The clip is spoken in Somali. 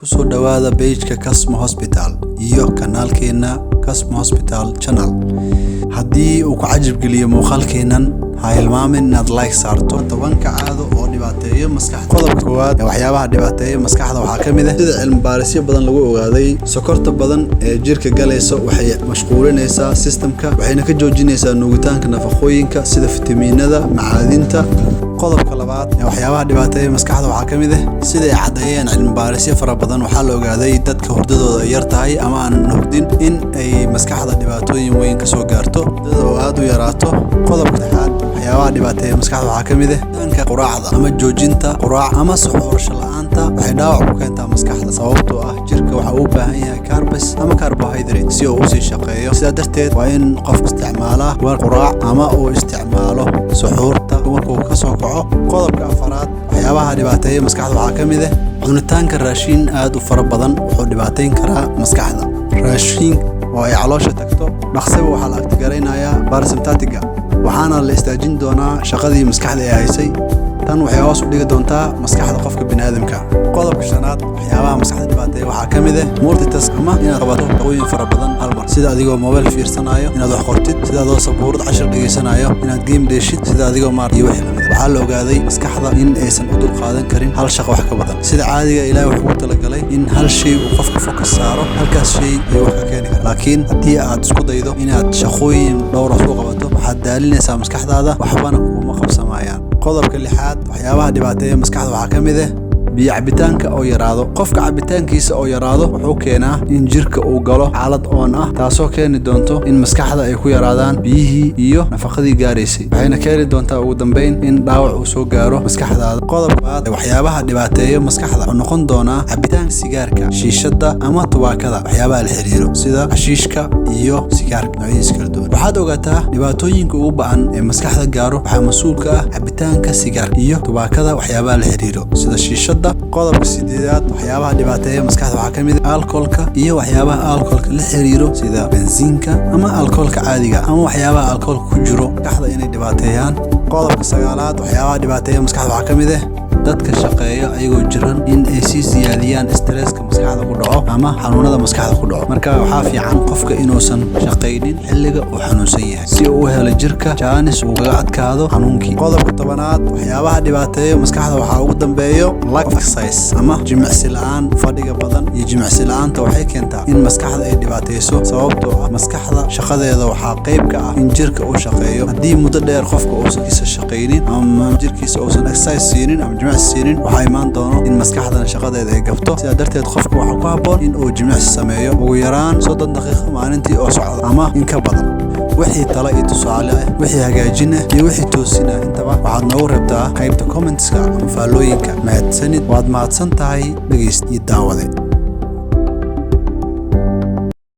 kusoo dhawaada page-ka Kasmo Hospital iyo kanaalkeena Kasmo Hospital channel. Haddii uu ku cajib geliyo muuqaalkeenan, ha hilmaamin inaad like saarto. Tobanka caado oo dhibaateeyo maskaxda. Qodobka koowaad ee waxyaabaha dhibaateeyo maskaxda waxaa ka mid ah sida cilmi baarisyo badan lagu ogaaday sokorta badan ee jirka galayso waxay mashquulinaysaa systemka waxayna ka joojinaysaa nuugitaanka nafaqooyinka sida fitamiinada, macaadinta. qodobka labaad ee waxyaabaha dhibaateeyo maskaxda waxaa ka mid ah sida ay cadeeyeen cilmi baarisyo fara badan waxaa la ogaaday dadka hurdadooda yar tahay ama aan hurdin in ay maskaxda dhibaatooyin weyn ka soo gaarto oo aad u yaraato. qodobka saddexaad waxyaabaha dhibaateeyo maskaxda waxaa ka mid ah dhanka quraacda ama joojinta quraac ama suxuursho la'aanta waxay dhaawac ku keentaa maskaxda sababtoo ah jirka waxa uu u baahan yahay carbs ama carbohydrate si uu u sii shaqeeyo. sidaa darteed waa in qof isticmaala quraac ama uu isticmaalo suxuurta markuu ka soo kaco. qodobka afaraad waxyaabaha dhibaateeyo maskaxda waxaa ka mid ah cunitaanka raashin aad u fara badan wuxuu dhibaateyn karaa maskaxda. raashin oo ay caloosha tagto dhaqsiba waxaa la agtigaraynayaa parasympathetic waxaana la istaajin doonaa shaqadii maskaxda ay haysay. tan waxay hoos u dhigi doontaa maskaxda qofka bini'aadamka. qodobka shanaad waxyaabaha maskaxda dhibaateeya waxaa ka mid ah multitask ama inaad qabato shaqooyin fara badan hal mar sida adigoo mobile fiirsanayo, inaad wax qortid, sida adoo sabuurad cashir dhageysanayo, inaad game dheeshid, sida adigoo iyo wixii lamid. waxaa la ogaaday maskaxda in aysan u dulqaadan karin hal shaqo wax ka badan. sida caadiga Ilaahay wuxuu ugu talagalay in hal shay uu qofka focus saaro halkaas shay ay wax ka keeni karo. laakiin haddii aad isku daydo inaad shaqooyin dhowr ah u qabato waxaad daalinaysaa maskaxdaada waxbana kuma qabsamayaan. qodobka lixaad waxyaabaha dhibaateeya maskaxda waxaa ka mid ah biyo cabitaanka oo yaraado. qofka cabitaankiisa oo yaraado wuxuu keenaa in jirka uu galo xaalad oon ah taasoo keeni doonto in maskaxda ay ku yaraadaan biyihii iyo nafaqadii gaaraysay waxayna keeni doontaa ugu dambeyn in dhaawac uu soo gaaro maskaxdaada. qodobka waxyaabaha dhibaateeya maskaxda wuxuu noqon doonaa cabitaanka sigaarka, shiishada ama tubaakada waxyaabaha la xiriiro sida xashiishka iyo sigaarka noocyadiisa kala duwan. waxaad ogaataa dhibaatooyinka ugu ba'an ee maskaxda gaaro waxaa mas'uul ka ah cabitaanka sigaarka iyo tubaakada waxyaabaha la xiriiro sida shiishada. qodobka sideedaad waxyaabaha dhibaateeya maskaxda waxaa ka mid ah alcoholka iyo waxyaabaha alcoholka la xiriiro sida bensiinka ama alcoholka caadiga ama waxyaabaha alcoholka ku jiro maskaxda inay dhibaateeyaan. qodobka sagaalaad waxyaabaha dhibaateeya maskaxda waxaa ka mid ah dadka shaqeeya ayagoo jiran in ay sii siyaadiyaan stresska maskaxda ku dhaco ama xanuunada maskaxda ku dhaco. marka waxaa fiican qofka inuusan shaqaynin xilliga uu xanuunsan yahay si uu u helo jirka jaanis uu kaga adkaado xanuunkii. qodobka tobanaad waxyaabaha dhibaateeya maskaxda waxaa ugu dambeeyo lack of exercise ama jimicsi la'aan. fadhiga badan iyo jimicsi la'aanta waxay keentaa in maskaxda ay dhibaateyso sababtoo ah maskaxda shaqadeeda waxaa qayb ka ah in jirka uu shaqeeyo. haddii muddo dheer qofka uusan isa shaqaynin ama jirkiisa uusan exercise siinin ama jimicsi waxaa imaan doono in maskaxdana shaqadeeda ay gabto. sidaa darteed qofka waxaa ku habboon in uu jimicsi sameeyo ugu yaraan 30 daqiiqo maalintii oo socda ama in ka badan. wixii talo iyo tusaale ah, wixii hagaajin ah iyo wixii toosin ah intaba waxaad noogu reebtaa qaybta commentska ama faallooyinka. mahadsanid, waad mahadsan tahay dhegeyst iyo daawade.